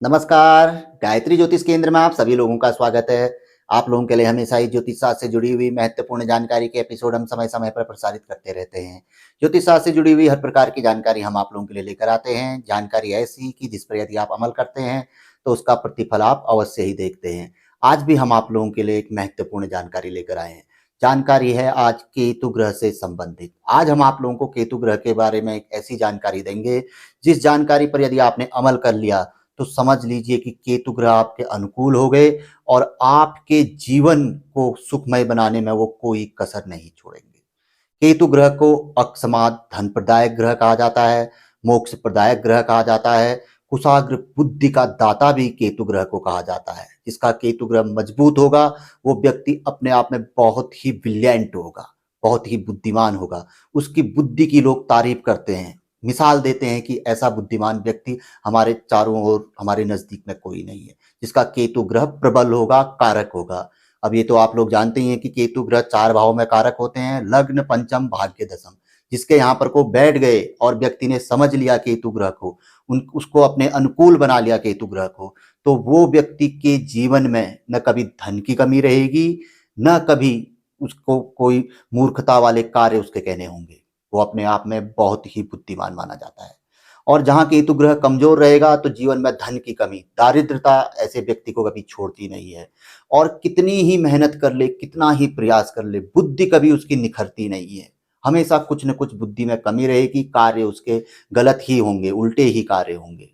नमस्कार, गायत्री ज्योतिष केंद्र में आप सभी लोगों का स्वागत है। आप लोगों के लिए हमेशा ही ज्योतिष शास्त्र से जुड़ी हुई महत्वपूर्ण जानकारी के एपिसोड हम समय-समय पर प्रसारित करते रहते हैं। ज्योतिष शास्त्र से जुड़ी हुई हर प्रकार की जानकारी हम आप लोगों के लिए लेकर आते हैं। जानकारी ऐसी कि जिस पर यदि आप अमल करते हैं, तो उसका प्रतिफल आप अवश्य ही देखते हैं। आज भी हम आप लोगों के लिए एक महत्वपूर्ण जानकारी लेकर आए हैं। जानकारी है आज केतु ग्रह से संबंधित। आज हम आप लोगों को केतु ग्रह के बारे में एक ऐसी जानकारी देंगे, जिस जानकारी पर यदि आपने अमल कर लिया तो समझ लीजिए कि केतु ग्रह आपके अनुकूल हो गए और आपके जीवन को सुखमय बनाने में वो कोई कसर नहीं छोड़ेंगे। केतु ग्रह को अकस्मात धन प्रदायक ग्रह कहा जाता है, मोक्ष प्रदायक ग्रह कहा जाता है, कुशाग्र बुद्धि का दाता भी केतु ग्रह को कहा जाता है। जिसका केतु ग्रह मजबूत होगा, वो व्यक्ति अपने आप में बहुत ही ब्रिलियंट होगा, बहुत ही बुद्धिमान होगा। उसकी बुद्धि की लोग तारीफ करते हैं, मिसाल देते हैं कि ऐसा बुद्धिमान व्यक्ति हमारे चारों ओर हमारे नजदीक में कोई नहीं है। जिसका केतु ग्रह प्रबल होगा, कारक होगा। अब ये तो आप लोग जानते ही हैं कि केतु ग्रह 4 भावों में कारक होते हैं, लग्न, पंचम, भाग्य, दशम। जिसके यहाँ पर को बैठ गए और व्यक्ति ने समझ लिया केतु ग्रह को, उसको अपने अनुकूल बना लिया केतु ग्रह को, तो वो व्यक्ति के जीवन में न कभी धन की कमी रहेगी, न कभी उसको कोई मूर्खता वाले कार्य उसके कहने होंगे। वो अपने आप में बहुत ही बुद्धिमान माना जाता है। और जहाँ केतु ग्रह कमजोर रहेगा तो जीवन में धन की कमी, दारिद्रता ऐसे व्यक्ति को कभी छोड़ती नहीं है। और कितनी ही मेहनत कर ले, कितना ही प्रयास कर ले, बुद्धि कभी उसकी निखरती नहीं है। हमेशा कुछ न कुछ बुद्धि में कमी रहेगी, कार्य उसके गलत ही होंगे, उल्टे ही कार्य होंगे।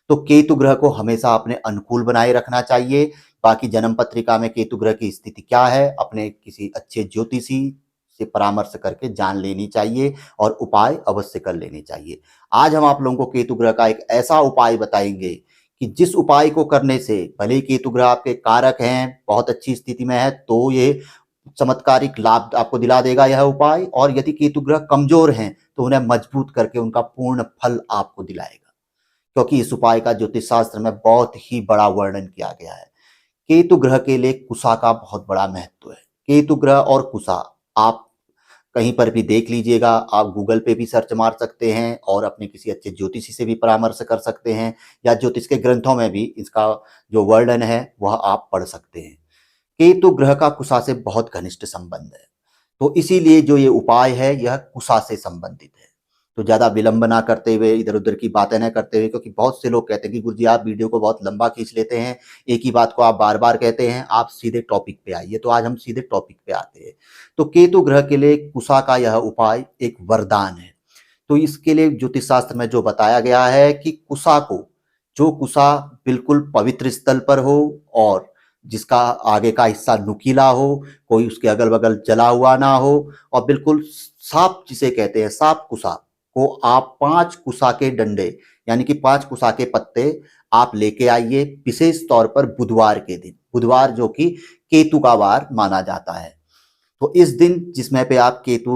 तो केतु ग्रह को हमेशा अपने अनुकूल बनाए रखना चाहिए। बाकी जन्म पत्रिका में केतु ग्रह की स्थिति क्या है, अपने किसी अच्छे ज्योतिषी से परामर्श करके जान लेनी चाहिए और उपाय अवश्य कर लेने चाहिए। आज हम आप लोगों को केतु ग्रह का एक ऐसा उपाय बताएंगे कि जिस उपाय को करने से भले ही केतु ग्रह आपके कारक हैं, बहुत अच्छी स्थिति में है, तो ये चमत्कारिक लाभ आपको दिला देगा यह उपाय। और यदि केतु ग्रह कमजोर हैं तो उन्हें मजबूत करके उनका पूर्ण फल आपको दिलाएगा। क्योंकि इस उपाय का ज्योतिष शास्त्र में बहुत ही बड़ा वर्णन किया गया है। केतु ग्रह के लिए कुशा का बहुत बड़ा महत्व है। केतु ग्रह और कुशा आप कहीं पर भी देख लीजिएगा, आप गूगल पे भी सर्च मार सकते हैं और अपने किसी अच्छे ज्योतिषी से भी परामर्श कर सकते हैं, या ज्योतिष के ग्रंथों में भी इसका जो वर्णन है वह आप पढ़ सकते हैं। केतु ग्रह का कुशा से बहुत घनिष्ठ संबंध है, तो इसीलिए जो ये उपाय है यह कुशा से संबंधित है। तो ज़्यादा विलंब ना करते हुए, इधर-उधर की बातें ना करते हुए, क्योंकि बहुत से लोग कहते हैं कि गुरुजी आप वीडियो को बहुत लंबा खींच लेते हैं, एक ही बात को आप बार-बार कहते हैं, आप सीधे टॉपिक पे आइए। तो आज हम सीधे टॉपिक पे आते हैं। तो केतु ग्रह के लिए कुशा का यह उपाय एक वरदान है। तो इसके लिए ज्योतिष शास्त्र में जो बताया गया है कि कुशा को, जो कुशा बिल्कुल पवित्र स्थल पर हो और जिसका आगे का हिस्सा नुकीला हो, कोई उसके अगल-बगल जला हुआ ना हो, और बिल्कुल साफ जिसे कहते हैं साफ कुशा को आप 5 कुशा के डंडे यानी कि 5 कुशा के पत्ते आप लेके आइए, विशेष तौर पर बुधवार के दिन, बुधवार जो कि केतु का वार माना जाता है। तो इस दिन जिसमें पे आप केतु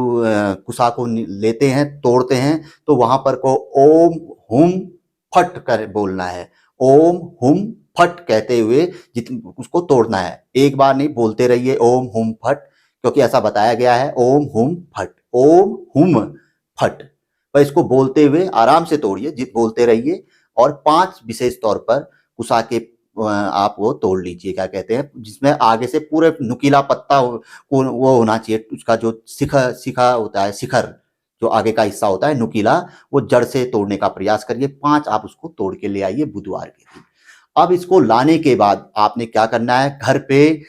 कुशा को लेते हैं, तोड़ते हैं, तो वहां पर को ओम हुम फट कर बोलना है। ओम हुम फट कहते हुए उसको तोड़ना है। एक बार नहीं, बोलते रहिए ओम हुम फट, क्योंकि ऐसा बताया गया है ओम हुम फट, ओम हुम फट। पर इसको बोलते हुए आराम से तोड़िए, बोलते रहिए। और 5 विशेष तौर पर कुशा के आप वो तोड़ लीजिए, क्या कहते हैं, जिसमें आगे से पूरे नुकीला पत्ता वो होना चाहिए। उसका जो शिखा होता है, शिखर जो आगे का हिस्सा होता है नुकीला, वो जड़ से तोड़ने का प्रयास करिए। 5 आप उसको तोड़ के ले आइए बुधवार के दिन। अब इसको लाने के बाद आपने क्या करना है, घर पे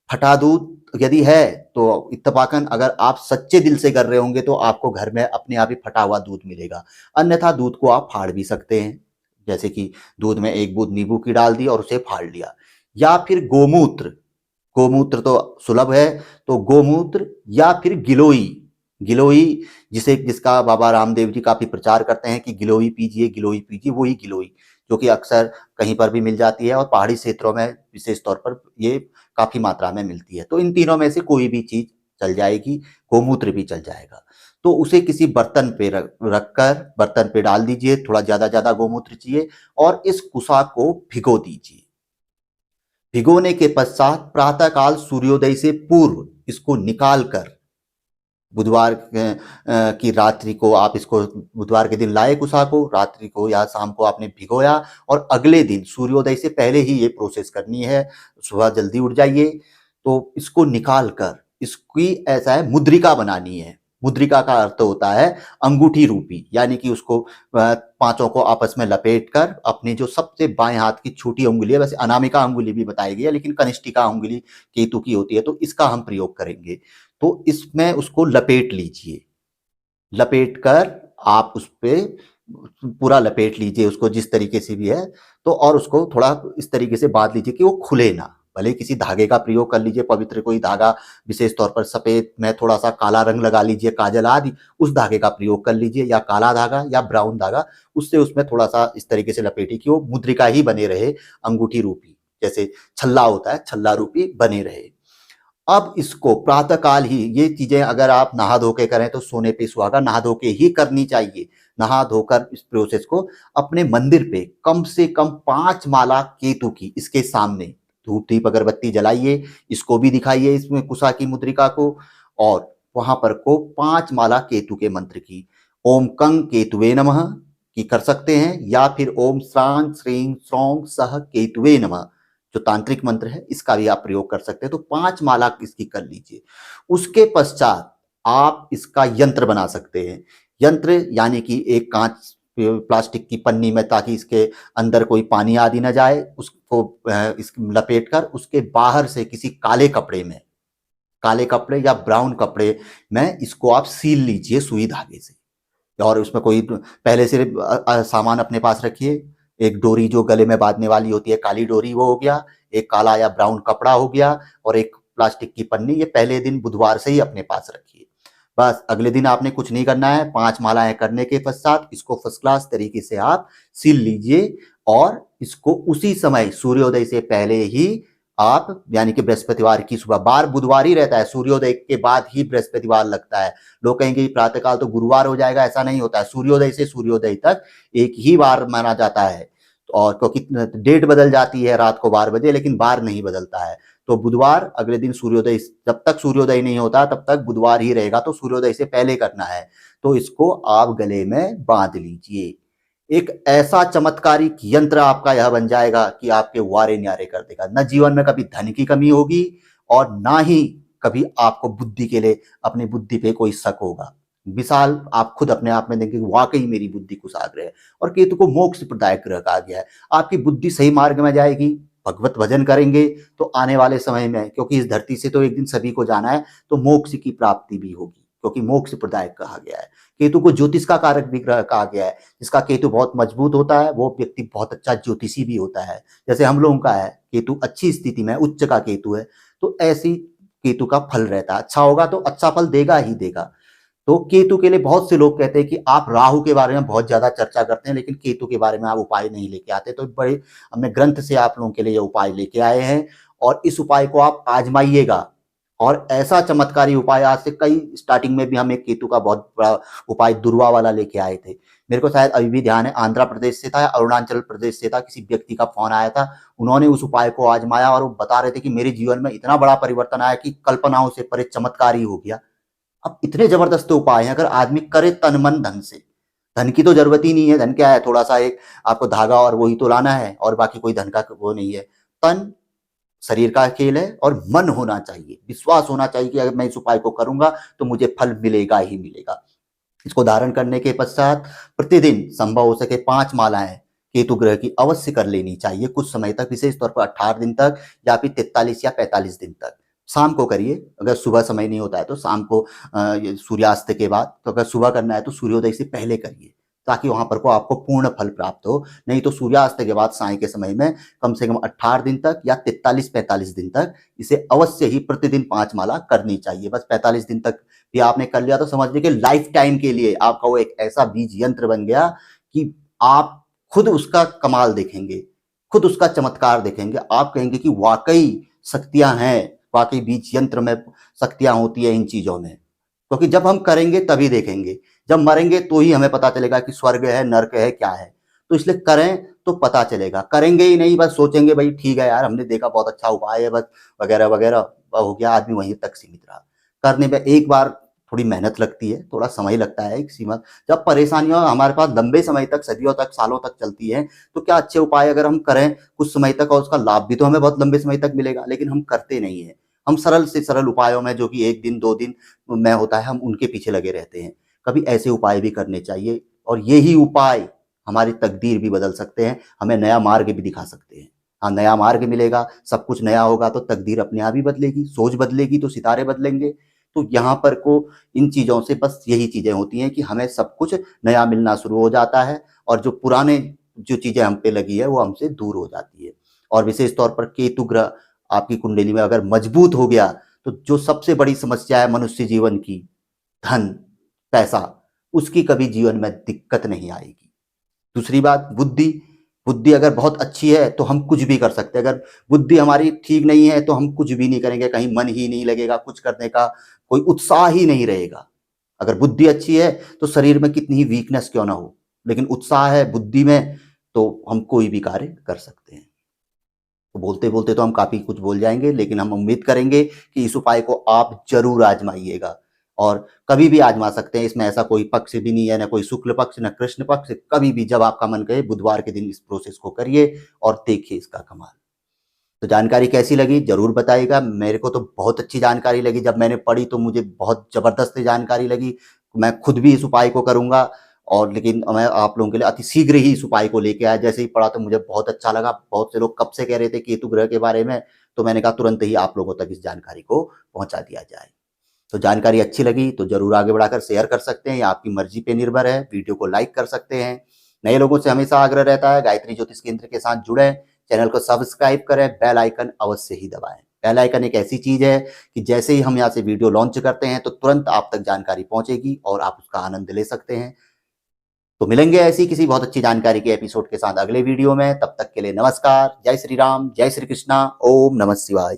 फटा दूध यदि है तो इत्तफाकन अगर आप सच्चे दिल से कर रहे होंगे तो आपको घर में अपने आप ही फटा हुआ दूध मिलेगा। अन्यथा दूध को आप फाड़ भी सकते हैं, जैसे कि दूध में 1 बूंद नींबू की डाल दी और उसे फाड़ लिया। या फिर गोमूत्र, गोमूत्र तो सुलभ है, तो गोमूत्र या फिर गिलोई, गिलोई जिसका बाबा रामदेव जी काफी प्रचार करते हैं कि गिलोई पीजिए, गिलोई पीजिए, वही गिलोई जो कि अक्सर कहीं पर भी मिल जाती है और पहाड़ी क्षेत्रों में विशेष तौर पर ये काफी मात्रा में मिलती है। तो इन तीनों में से कोई भी चीज चल जाएगी, गोमूत्र भी चल जाएगा। तो उसे किसी बर्तन पे रखकर बर्तन पे डाल दीजिए, थोड़ा ज्यादा गोमूत्र चाहिए, और इस कुशा को भिगो दीजिए। भिगोने के पश्चात प्रातःकाल सूर्योदय से पूर्व इसको निकाल कर बुधवार की रात्रि को आप इसको बुधवार के दिन लाए कुसा को, रात्रि को या शाम को आपने भिगोया और अगले दिन सूर्योदय से पहले ही ये प्रोसेस करनी है। सुबह जल्दी उठ जाइए, तो इसको निकाल कर इसकी ऐसा है मुद्रिका बनानी है। मुद्रिका का अर्थ होता है अंगूठी रूपी, यानी कि उसको पांचों को आपस में लपेट कर अपनी जो सबसे बाएं हाथ की छोटी उंगली है, वैसे अनामिका उंगली भी बताई गई है लेकिन कनिष्ठिका उंगली केतु की होती है, तो इसका हम प्रयोग करेंगे। तो इसमें उसको लपेट लीजिए, लपेट कर आप उस पे पूरा लपेट लीजिए उसको जिस तरीके से भी है, तो और उसको थोड़ा इस तरीके से बांध लीजिए कि वो खुले ना। भले किसी धागे का प्रयोग कर लीजिए, पवित्र कोई धागा, विशेष तौर पर सफेद में थोड़ा सा काला रंग लगा लीजिए, काजल आदि, उस धागे का प्रयोग कर लीजिए, या काला धागा या ब्राउन धागा, उससे उसमें थोड़ा सा इस तरीके से लपेटिए कि वो मुद्रिका ही बने रहे, अंगूठी रूपी, जैसे छल्ला होता है छल्ला रूपी बने रहे। अब इसको प्रातः काल ही, ये चीजें अगर आप नहा धो के करें तो सोने पे सुहागा, नहा धो के ही करनी चाहिए। नहा धोकर इस प्रोसेस को अपने मंदिर पे कम से कम 5 माला केतु की इसके सामने धूप दीप अगरबत्ती जलाइए, इसको भी दिखाइए इसमें कुशा की मुद्रिका को, और वहां पर को 5 माला केतु के मंत्र की, ओम कंग केतुवे नमः की कर सकते हैं, या फिर ओम श्रां श्रीं श्रौं सह केतुवे नमः जो तांत्रिक मंत्र है इसका भी आप प्रयोग कर सकते हैं। तो 5 माला इसकी कर लीजिए। उसके पश्चात आप इसका यंत्र बना सकते हैं। यंत्र यानी कि एक कांच प्लास्टिक की पन्नी में, ताकि इसके अंदर कोई पानी आदि ना जाए, उसको इस लपेट कर उसके बाहर से किसी काले कपड़े में, काले कपड़े या ब्राउन कपड़े में इसको आप सील लीजिए सुई धागे से, और उसमें कोई पहले से सामान अपने पास रखिए। एक डोरी जो गले में बांधने वाली होती है, काली डोरी, वो हो गया, एक काला या ब्राउन कपड़ा हो गया, और एक प्लास्टिक की पन्नी। ये पहले दिन बुधवार से ही अपने पास रखिए। बस अगले दिन आपने कुछ नहीं करना है। 5 मालाएं करने के पश्चात इसको फर्स्ट क्लास तरीके से आप सील लीजिए, और इसको उसी समय सूर्योदय से पहले ही आप, यानी कि बृहस्पतिवार की सुबह, बार बुधवार ही रहता है, सूर्योदय के बाद ही बृहस्पतिवार लगता है। लोग कहेंगे प्रातःकाल तो गुरुवार हो जाएगा, ऐसा नहीं होता है। सूर्योदय से सूर्योदय तक एक ही बार माना जाता है, और क्योंकि डेट बदल जाती है रात को 12 बजे, लेकिन बार नहीं बदलता है। तो बुधवार अगले दिन सूर्योदय, जब तक सूर्योदय नहीं होता तब तक बुधवार ही रहेगा, तो सूर्योदय से पहले करना है। तो इसको आप गले में बांध लीजिए। एक ऐसा चमत्कारिक यंत्र आपका यह बन जाएगा कि आपके वारे न्यारे कर देगा। न जीवन में कभी धन की कमी होगी, और ना ही कभी आपको बुद्धि के लिए, अपनी बुद्धि पे कोई शक होगा। विशाल आप खुद अपने आप में देखेंगे वाकई मेरी बुद्धि कुशाग्र है। और केतु को मोक्ष प्रदायक ग्रह कहा गया है। आपकी बुद्धि सही मार्ग में जाएगी, भगवत भजन करेंगे तो आने वाले समय में, क्योंकि इस धरती से तो एक दिन सभी को जाना है, तो मोक्ष की प्राप्ति भी होगी, क्योंकि मोक्ष प्रदायक कहा गया है। केतु को ज्योतिष का कारक भी ग्रह कहा गया है। जिसका केतु बहुत मजबूत होता है वो व्यक्ति बहुत अच्छा ज्योतिषी भी होता है। जैसे हम लोगों का है केतु अच्छी स्थिति में, उच्च का केतु है, तो ऐसी केतु का फल रहता है। अच्छा होगा तो अच्छा फल देगा ही देगा। तो केतु के लिए बहुत से लोग कहते हैं कि आप राहु के बारे में बहुत ज्यादा चर्चा करते हैं, लेकिन केतु के बारे में आप उपाय नहीं लेके आते। तो बड़े हमने ग्रंथ से आप लोगों के लिए ये उपाय लेके आए हैं, और इस उपाय को आप आजमाइएगा। और ऐसा चमत्कारी उपाय, आज से कई स्टार्टिंग में भी हम एक केतु का बहुत बड़ा उपाय दुर्वा वाला लेके आए थे। मेरे को शायद अभी भी ध्यान है, आंध्र प्रदेश से था या अरुणाचल प्रदेश से था, किसी व्यक्ति का फोन आया था, उन्होंने उस उपाय को आजमाया और वो बता रहे थे कि मेरे जीवन में इतना बड़ा परिवर्तन आया कि कल्पनाओं से परे चमत्कार ही हो गया। अब इतने जबरदस्त उपाय हैं, अगर आदमी करे तन मन धन से। धन की तो जरूरत ही नहीं है, धन क्या है, थोड़ा सा एक आपको धागा और वही तो लाना है, और बाकी कोई धन का वो नहीं है। तन शरीर का खेल है, और मन होना चाहिए, विश्वास होना चाहिए कि अगर मैं इस उपाय को करूंगा तो मुझे फल मिलेगा ही मिलेगा। इसको धारण करने के पश्चात प्रतिदिन संभव हो सके 5 मालाएं केतु ग्रह की अवश्य कर लेनी चाहिए, कुछ समय तक, विशेष तौर पर 18 दिन तक, या फिर 43 या 45 दिन तक। शाम को करिए, अगर सुबह समय नहीं होता है तो शाम को, सूर्यास्त के बाद। तो अगर सुबह करना है तो सूर्योदय से पहले करिए, ताकि वहां पर को आपको पूर्ण फल प्राप्त हो। नहीं तो सूर्यास्त के बाद साय के समय में कम से कम 18 दिन तक या 43-45 दिन तक इसे अवश्य ही प्रतिदिन 5 माला करनी चाहिए। बस 45 दिन तक भी आपने कर लिया तो समझ लीजिए कि लाइफ टाइम के लिए आपका वो एक ऐसा बीज यंत्र बन गया कि आप खुद उसका कमाल देखेंगे, खुद उसका चमत्कार देखेंगे। आप कहेंगे कि वाकई शक्तियां हैं, वाकई बीज यंत्र में शक्तियां होती है इन चीजों में। क्योंकि जब हम करेंगे तभी देखेंगे, जब मरेंगे तो ही हमें पता चलेगा कि स्वर्ग है नर्क है क्या है। तो इसलिए करें तो पता चलेगा, करेंगे ही नहीं बस सोचेंगे भाई ठीक है यार हमने देखा बहुत अच्छा उपाय है बस, वगैरह वगैरह, हो गया, आदमी वहीं तक सीमित रहा। करने में एक बार थोड़ी मेहनत लगती है, थोड़ा समय लगता है एक सीमा। जब परेशानियां हमारे पास लंबे समय तक, सदियों तक, सालों तक चलती हैं, तो क्या अच्छे उपाय अगर हम करें कुछ समय तक और उसका लाभ भी तो हमें बहुत लंबे समय तक मिलेगा, लेकिन हम करते नहीं है। हम सरल से सरल उपायों में, जो कि 1 दिन 2 दिन में होता है, हम उनके पीछे लगे रहते हैं। कभी ऐसे उपाय भी करने चाहिए, और यही उपाय हमारी तकदीर भी बदल सकते हैं, हमें नया मार्ग भी दिखा सकते हैं। हाँ, नया मार्ग मिलेगा, सब कुछ नया होगा तो तकदीर अपने आप ही बदलेगी, सोच बदलेगी तो सितारे बदलेंगे। तो यहाँ पर को इन चीज़ों से बस यही चीज़ें होती हैं कि हमें सब कुछ नया मिलना शुरू हो जाता है, और जो पुराने जो चीज़ें हम पे लगी है वो हमसे दूर हो जाती है। और विशेष तौर पर केतु ग्रह आपकी कुंडली में अगर मजबूत हो गया, तो जो सबसे बड़ी समस्या है मनुष्य जीवन की, धन, पैसा, उसकी कभी जीवन में दिक्कत नहीं आएगी। दूसरी बात, बुद्धि। बुद्धि अगर बहुत अच्छी है तो हम कुछ भी कर सकते हैं। अगर बुद्धि हमारी ठीक नहीं है तो हम कुछ भी नहीं करेंगे, कहीं मन ही नहीं लगेगा, कुछ करने का कोई उत्साह ही नहीं रहेगा। अगर बुद्धि अच्छी है तो शरीर में कितनी ही वीकनेस क्यों ना हो, लेकिन उत्साह है बुद्धि में तो हम कोई भी कार्य कर सकते हैं। तो बोलते बोलते तो हम काफी कुछ बोल जाएंगे, लेकिन हम उम्मीद करेंगे कि इस उपाय को आप जरूर आजमाइएगा, और कभी भी आजमा सकते हैं। इसमें ऐसा कोई पक्ष भी नहीं है, ना कोई शुक्ल पक्ष ना कृष्ण पक्ष। कभी भी जब आपका मन करे बुधवार के दिन इस प्रोसेस को करिए और देखिए इसका कमाल। तो जानकारी कैसी लगी जरूर बताइएगा। मेरे को तो बहुत अच्छी जानकारी लगी, जब मैंने पढ़ी तो मुझे बहुत जबरदस्त जानकारी लगी। मैं खुद भी इस उपाय को करूंगा, और लेकिन मैं आप लोगों के लिए अति शीघ्र ही इस उपाय को लेके आया। जैसे ही पढ़ा तो मुझे बहुत अच्छा लगा। बहुत से लोग कब से कह रहे थे केतु ग्रह के बारे में, तो मैंने कहा तुरंत ही आप लोगों तक इस जानकारी को पहुंचा दिया जाए। तो जानकारी अच्छी लगी तो जरूर आगे बढ़ाकर शेयर कर सकते हैं, या आपकी मर्जी पे निर्भर है। वीडियो को लाइक कर सकते हैं। नए लोगों से हमेशा आग्रह रहता है, गायत्री ज्योतिष केंद्र के साथ जुड़े, चैनल को सब्सक्राइब करें, बेल आइकन अवश्य ही दबाएं। बेल आइकन एक ऐसी चीज है कि जैसे ही हम यहाँ से वीडियो लॉन्च करते हैं तो तुरंत आप तक जानकारी पहुंचेगी और आप उसका आनंद ले सकते हैं। तो मिलेंगे ऐसी किसी बहुत अच्छी जानकारी के एपिसोड के साथ अगले वीडियो में। तब तक के लिए नमस्कार, जय श्री राम, जय श्री कृष्णा, ओम नमः शिवाय।